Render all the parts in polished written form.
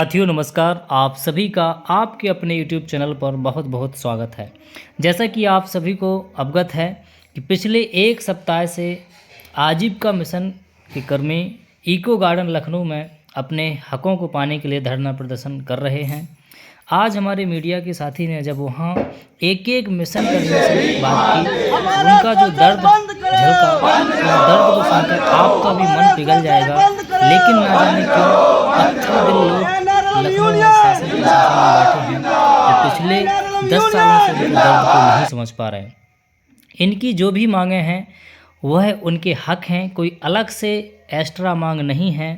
साथियों नमस्कार। आप सभी का आपके अपने YouTube चैनल पर बहुत बहुत स्वागत है। जैसा कि आप सभी को अवगत है कि पिछले एक सप्ताह से आजीविका मिशन के कर्मी इको गार्डन लखनऊ में अपने हकों को पाने के लिए धरना प्रदर्शन कर रहे हैं। आज हमारे मीडिया के साथी ने जब वहाँ एक एक मिशन कर्मी से बात की, उनका जो दर्द झलका, उस दर्द को सुनकर आपका भी मन पिघल जाएगा। लेकिन ना जाने क्यों पत्थर दिल लोग लखनऊ में शासन प्रशासन में बैठे हैं जो पिछले 10 सालों से भी दर्द को नहीं समझ पा रहे हैं। इनकी जो भी मांगे हैं वह उनके हक हैं, कोई अलग से एक्स्ट्रा मांग नहीं है।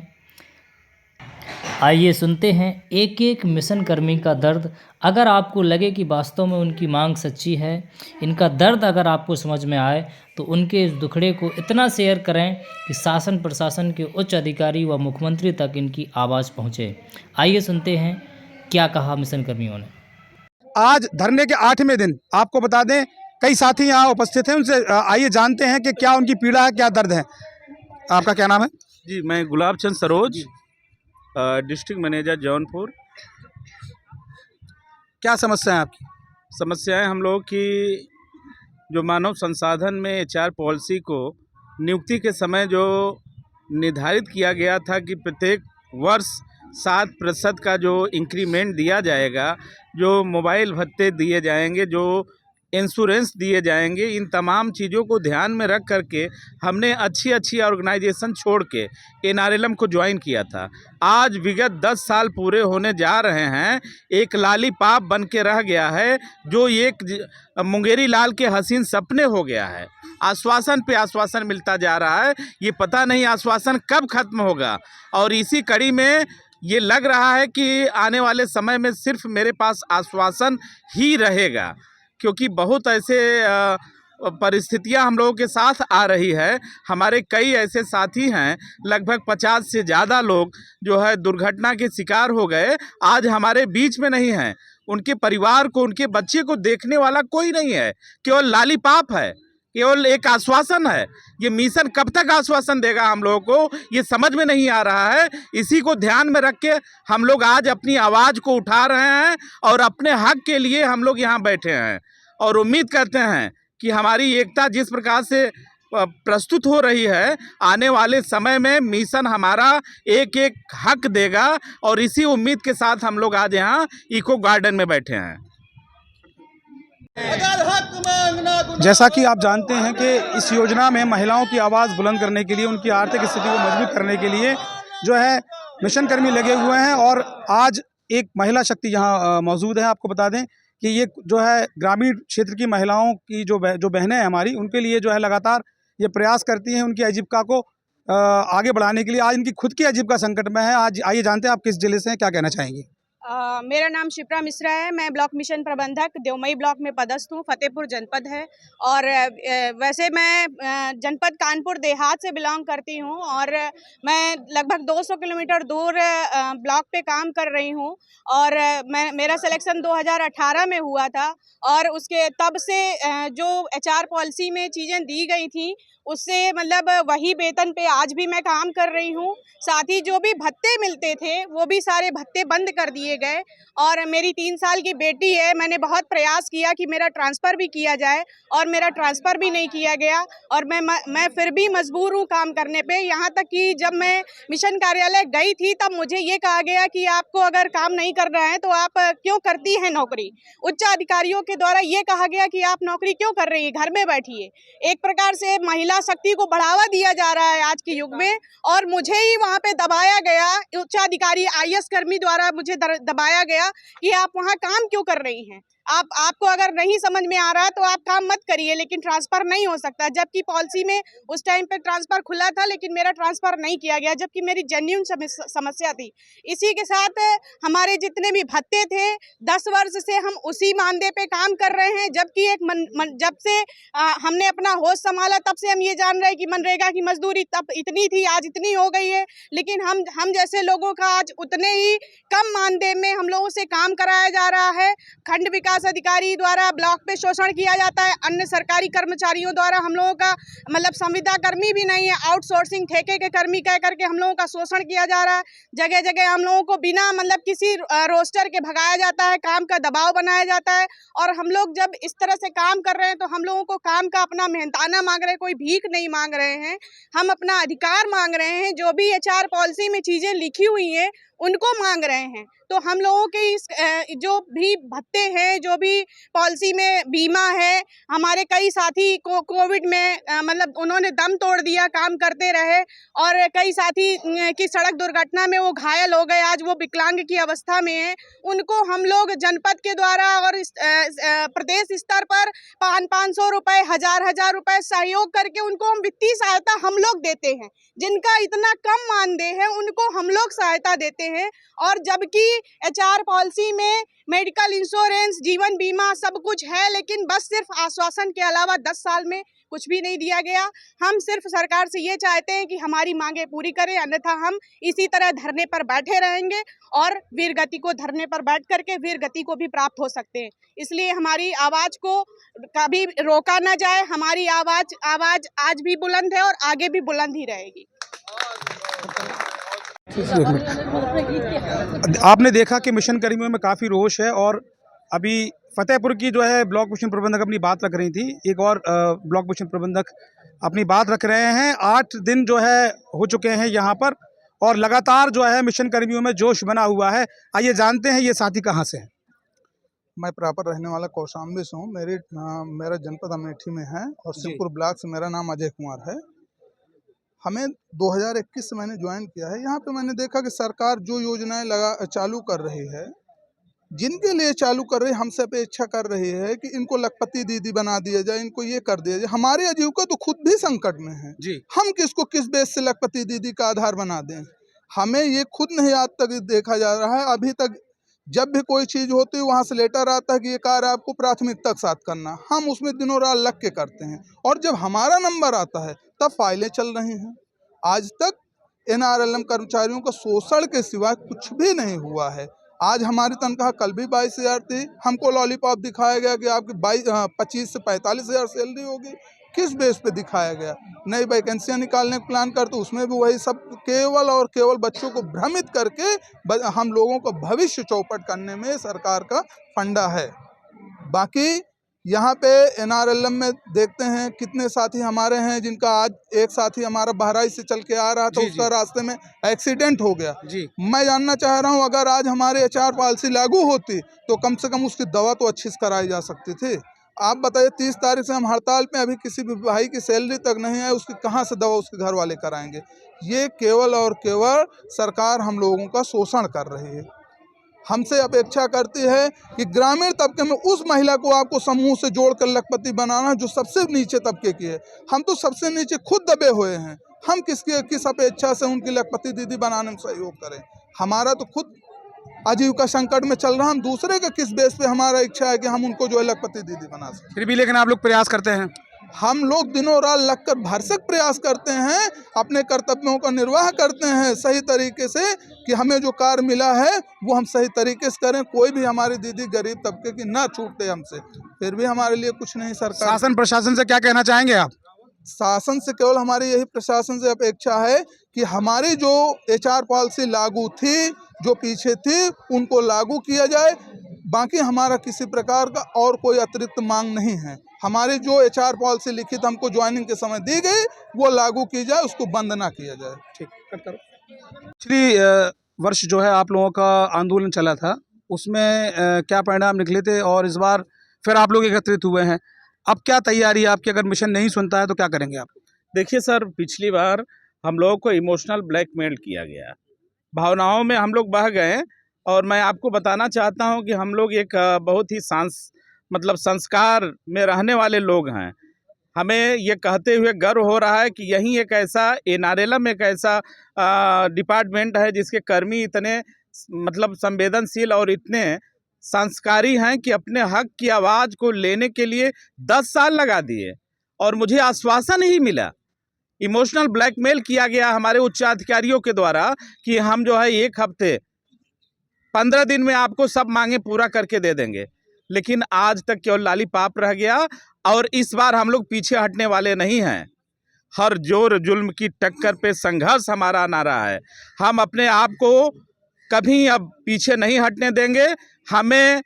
आइए सुनते हैं एक एक मिशन कर्मी का दर्द। अगर आपको लगे कि वास्तव में उनकी मांग सच्ची है, इनका दर्द अगर आपको समझ में आए तो उनके इस दुखड़े को इतना शेयर करें कि शासन प्रशासन के उच्च अधिकारी व मुख्यमंत्री तक इनकी आवाज़ पहुंचे। आइए सुनते हैं क्या कहा मिशन कर्मियों ने। आज धरने के 8वें दिन आपको बता दें कई साथी यहाँ उपस्थित हैं, उनसे आइए जानते हैं कि क्या उनकी पीड़ा है, क्या दर्द है। आपका क्या नाम है? जी, मैं गुलाब चंद सरोज, डिस्ट्रिक्ट मैनेजर जौनपुर। क्या समस्या है आपकी? समस्याएं हम लोग की जो मानव संसाधन में एचआर पॉलिसी को नियुक्ति के समय जो निर्धारित किया गया था कि प्रत्येक वर्ष 7% का जो इंक्रीमेंट दिया जाएगा, जो मोबाइल भत्ते दिए जाएंगे, जो इंश्योरेंस दिए जाएंगे, इन तमाम चीज़ों को ध्यान में रख करके हमने अच्छी ऑर्गेनाइजेशन छोड़ के एनआरएलएम को ज्वाइन किया था। आज विगत 10 साल पूरे होने जा रहे हैं, एक लालीपाप बन के रह गया है जो एक मुंगेरी लाल के हसीन सपने हो गया है। आश्वासन पे आश्वासन मिलता जा रहा है, ये पता नहीं आश्वासन कब खत्म होगा। और इसी कड़ी में ये लग रहा है कि आने वाले समय में सिर्फ मेरे पास आश्वासन ही रहेगा, क्योंकि बहुत ऐसे परिस्थितियां हम लोगों के साथ आ रही है। हमारे कई ऐसे साथी हैं, लगभग 50 से ज़्यादा लोग जो है दुर्घटना के शिकार हो गए, आज हमारे बीच में नहीं हैं। उनके परिवार को, उनके बच्चे को देखने वाला कोई नहीं है, केवल लालीपाप है, केवल एक आश्वासन है। ये मिशन कब तक आश्वासन देगा हम लोगों को, ये समझ में नहीं आ रहा है। इसी को ध्यान में रख के हम लोग आज अपनी आवाज़ को उठा रहे हैं और अपने हक के लिए हम लोग यहाँ बैठे हैं और उम्मीद करते हैं कि हमारी एकता जिस प्रकार से प्रस्तुत हो रही है, आने वाले समय में मिशन हमारा एक एक हक देगा। और इसी उम्मीद के साथ हम लोग आज यहाँ इको गार्डन में बैठे हैं। जैसा कि आप जानते हैं कि इस योजना में महिलाओं की आवाज़ बुलंद करने के लिए, उनकी आर्थिक स्थिति को मजबूत करने के लिए जो है मिशन कर्मी लगे हुए हैं। और आज एक महिला शक्ति यहाँ मौजूद है। आपको बता दें कि ये जो है ग्रामीण क्षेत्र की महिलाओं की जो बहनें हैं हमारी, उनके लिए जो है लगातार ये प्रयास करती हैं उनकी आजीविका को आगे बढ़ाने के लिए। आज इनकी खुद की आजीविका संकट में है। आज आइए जानते हैं आप किस जिले से हैं, क्या कहना चाहेंगे। मेरा नाम शिप्रा मिश्रा है। मैं ब्लॉक मिशन प्रबंधक देवमई ब्लॉक में पदस्थ हूँ। फतेहपुर जनपद है और वैसे मैं जनपद कानपुर देहात से बिलोंग करती हूँ और मैं लगभग 200 किलोमीटर दूर ब्लॉक पे काम कर रही हूँ। और मेरा सिलेक्शन 2018 में हुआ था और उसके तब से जो एचआर पॉलिसी में चीज़ें दी गई थी उससे मतलब वही वेतन पे आज भी मैं काम कर रही हूँ। साथ ही जो भी भत्ते मिलते थे वो भी सारे भत्ते बंद कर दिए गए। और मेरी 3 साल की बेटी है, मैंने बहुत प्रयास किया कि मेरा ट्रांसफ़र भी किया जाए और मेरा ट्रांसफ़र भी नहीं किया गया और मैं फिर भी मजबूर हूँ काम करने पे। यहाँ तक कि जब मैं मिशन कार्यालय गई थी तब मुझे ये कहा गया कि आपको अगर काम नहीं करना है तो आप क्यों करती हैं नौकरी। उच्च अधिकारियों के द्वारा ये कहा गया कि आप नौकरी क्यों कर रही है, घर में बैठिए। एक प्रकार से महिला शक्ति को बढ़ावा दिया जा रहा है आज के युग में और मुझे ही वहाँ पे दबाया गया, उच्चाधिकारी आईएएस कर्मी द्वारा मुझे दबाया गया कि आप वहाँ काम क्यों कर रही हैं। आपको अगर नहीं समझ में आ रहा है तो आप काम मत करिए, लेकिन ट्रांसफ़र नहीं हो सकता। जबकि पॉलिसी में उस टाइम पे ट्रांसफ़र खुला था लेकिन मेरा ट्रांसफ़र नहीं किया गया, जबकि मेरी जेन्युइन समस्या थी। इसी के साथ हमारे जितने भी भत्ते थे 10 वर्ष से हम उसी मानदेय पे काम कर रहे हैं। जबकि जब से हमने अपना होश संभाला तब से हम ये जान रहे हैं कि मनरेगा की मजदूरी तब इतनी थी, आज इतनी हो गई है। लेकिन हम जैसे लोगों का आज उतने ही कम मानदेय सिस्टम में हम लोगों से काम कराया जा रहा है। खंड विकास अधिकारी द्वारा ब्लॉक पे शोषण किया जाता है। अन्य सरकारी कर्मचारियों द्वारा हम लोगों का मतलब संविदा कर्मी भी नहीं है, आउटसोर्सिंग ठेके के कर्मी कह करके हम लोगों का शोषण किया जा रहा है। जगह जगह हम लोगों को बिना मतलब किसी रोस्टर के भगाया जाता है, काम का दबाव बनाया जाता है। और हम लोग जब इस तरह से काम कर रहे हैं तो हम लोगों को काम का अपना मेहनताना मांग रहे हैं, कोई भीख नहीं मांग रहे हैं। हम अपना अधिकार मांग रहे हैं। जो भी HR पॉलिसी में चीज़ें लिखी हुई हैं उनको मांग रहे हैं। तो हम लोगों के इस जो भी भत्ते हैं, जो भी पॉलिसी में बीमा है, हमारे कई साथी को कोविड में मतलब उन्होंने दम तोड़ दिया, काम करते रहे। और कई साथी की सड़क दुर्घटना में वो घायल हो गए, आज वो विकलांग की अवस्था में है। उनको हम लोग जनपद के द्वारा और प्रदेश स्तर पर 500 रुपये, 1000 रुपये सहयोग करके उनको हम वित्तीय सहायता हम लोग देते हैं। जिनका इतना कम मानदेय है उनको हम लोग सहायता देते हैं। और जबकि HR पॉलिसी में मेडिकल इंश्योरेंस, जीवन बीमा सब कुछ है, लेकिन बस सिर्फ आश्वासन के अलावा 10 साल में कुछ भी नहीं दिया गया। हम सिर्फ सरकार से ये चाहते हैं कि हमारी मांगें पूरी करें, अन्यथा हम इसी तरह धरने पर बैठे रहेंगे और वीरगति को धरने पर बैठ करके वीरगति को भी प्राप्त हो सकते हैं। इसलिए हमारी आवाज़ को कभी रोका ना जाए। हमारी आवाज़ आज भी बुलंद है और आगे भी बुलंद ही रहेगी। आपने देखा कि मिशन कर्मियों में काफ़ी रोष है और अभी फतेहपुर की जो है ब्लॉक मिशन प्रबंधक अपनी बात रख रही थी, एक और ब्लॉक मिशन प्रबंधक अपनी बात रख रहे हैं। 8 दिन जो है हो चुके हैं यहाँ पर और लगातार जो है मिशन कर्मियों में जोश बना हुआ है। आइए जानते हैं ये साथी कहाँ से हैं। मैं प्रॉपर रहने वाला कौशाम्बी से हूँ। मेरा जनपद अमेठी में है और सिंहपुर ब्लॉक से मेरा नाम अजय कुमार है। हमें 2021 से मैंने ज्वाइन किया है। यहाँ पे मैंने देखा कि सरकार जो योजनाएं चालू कर रही है, जिनके लिए चालू कर रही है, हमसे अपेक्षा कर रही है कि इनको लखपति दीदी बना दिया जाए, इनको ये कर दिया जाए। हमारी आजीविका तो खुद भी संकट में है जी। हम किसको किस बेस से लखपति दीदी का आधार बना दें? हमें ये खुद नहीं आज तक देखा जा रहा है। अभी तक जब भी कोई चीज़ होती है वहाँ से लेटर आता है कि ये कार्य आपको प्राथमिकता के साथ करना, हम उसमें दिनों रात लग के करते हैं। और जब हमारा नंबर आता है तब फाइलें चल रही हैं। आज तक NRLM कर्मचारियों का शोषण के सिवा कुछ भी नहीं हुआ है। आज हमारी तनख्वाह कल भी 22,000 थी। हमको लॉलीपॉप दिखाया गया कि आपकी 25 से 45,000 सैलरी होगी। किस बेस पे दिखाया गया? नई वैकेंसियाँ निकालने का प्लान करते, उसमें भी वही सब केवल और केवल बच्चों को भ्रमित करके हम लोगों को भविष्य चौपट करने में सरकार का फंडा है। बाकी यहाँ पे NRLM में देखते हैं कितने साथी हमारे हैं जिनका आज एक साथी हमारा बहराइच से चल के आ रहा था, उसका रास्ते में एक्सीडेंट हो गया जी। मैं जानना चाह रहा हूँ, अगर आज हमारे HR पॉलिसी लागू होती तो कम से कम उसकी दवा तो अच्छी से कराई जा सकती थी। आप बताइए 30 तारीख से हम हड़ताल पे, अभी किसी भी भाई की सैलरी तक नहीं है, उसकी कहाँ से दवा उसके घर वाले कराएंगे? ये केवल और केवल सरकार हम लोगों का शोषण कर रही है। हमसे अपेक्षा करती है कि ग्रामीण तबके में उस महिला को आपको समूह से जोड़कर लखपति बनाना जो सबसे नीचे तबके की है। हम तो सबसे नीचे खुद दबे हुए हैं। हम किस अपेक्षा से उनकी लखपति दीदी बनाने में सहयोग करें? हमारा तो खुद आजीविका संकट में चल रहा, हम दूसरे का किस बेस पे हमारा इच्छा है कि हम उनको जो है लखपति दीदी बना सकें? फिर भी लेकिन आप लोग प्रयास करते हैं। हम लोग दिनों रात लगकर भरसक प्रयास करते हैं, अपने कर्तव्यों का निर्वाह करते हैं सही तरीके से कि हमें जो कार्य मिला है वो हम सही तरीके से करें। कोई भी हमारी दीदी गरीब तबके की ना छूटे हमसे। फिर भी हमारे लिए कुछ नहीं सरकार। शासन प्रशासन से क्या कहना चाहेंगे आप? शासन से केवल हमारी यही प्रशासन से अपेक्षा है कि हमारी जो HR पॉलिसी लागू थी, जो पीछे थी, उनको लागू किया जाए। बाकी हमारा किसी प्रकार का और कोई अतिरिक्त मांग नहीं है। हमारी जो HR पॉलिसी लिखित हमको ज्वाइनिंग के समय दी गई वो लागू की जाए, उसको बंद ना किया जाए। ठीक, कट करो। पिछली वर्ष जो है आप लोगों का आंदोलन चला था, उसमें क्या परिणाम निकले थे और इस बार फिर आप लोग एकत्रित हुए हैं, अब क्या तैयारी है आपकी? अगर मिशन नहीं सुनता है तो क्या करेंगे आप? देखिए सर, पिछली बार हम लोगों को इमोशनल ब्लैकमेल किया गया, भावनाओं में हम लोग बह गए। और मैं आपको बताना चाहता हूं कि हम लोग एक बहुत ही संस्कार में रहने वाले लोग हैं। हमें ये कहते हुए गर्व हो रहा है कि यही एक ऐसा NRLM एक ऐसा डिपार्टमेंट है जिसके कर्मी इतने संवेदनशील और इतने संस्कारी हैं कि अपने हक की आवाज़ को लेने के लिए 10 साल लगा दिए और मुझे आश्वासन ही मिला। इमोशनल ब्लैकमेल किया गया हमारे उच्चाधिकारियों के द्वारा कि हम जो है 1 हफ्ते 15 दिन में आपको सब मांगे पूरा करके दे देंगे। लेकिन आज तक केवल लॉलीपॉप रह गया और इस बार हम लोग पीछे हटने वाले नहीं हैं। हर जोर जुल्म की टक्कर पे संघर्ष हमारा नारा है। हम अपने आप को कभी अब पीछे नहीं हटने देंगे। हमें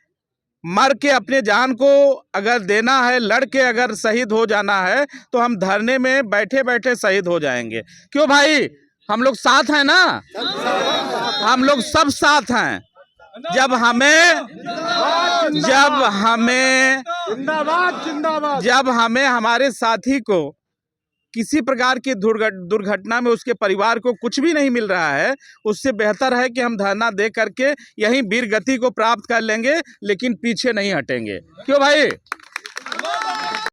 मर के अपने जान को अगर देना है, लड़ के अगर शहीद हो जाना है, तो हम धरने में बैठे बैठे शहीद हो जाएंगे। क्यों भाई, हम लोग साथ हैं ना, हम लोग सब साथ हैं। जब हमें हमारे साथी को किसी प्रकार की दुर्घटना में उसके परिवार को कुछ भी नहीं मिल रहा है, उससे बेहतर है कि हम धरना दे करके यहीं वीर गति को प्राप्त कर लेंगे, लेकिन पीछे नहीं हटेंगे। क्यों भाई?